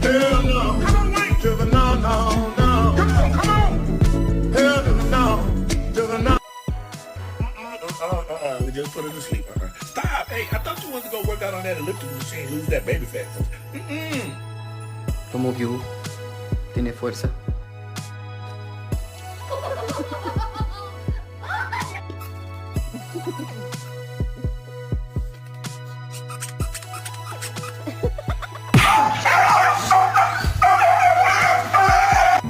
Hell no. Come on, wait. To the no, no, no. Come on, come on. Hell to the no. To the no. We just put her to sleep. Stop. Hey, I thought you wanted to go work out on that elliptical machine, lose that baby fat. ¿Cómo que hubo? ¿Tiene fuerza?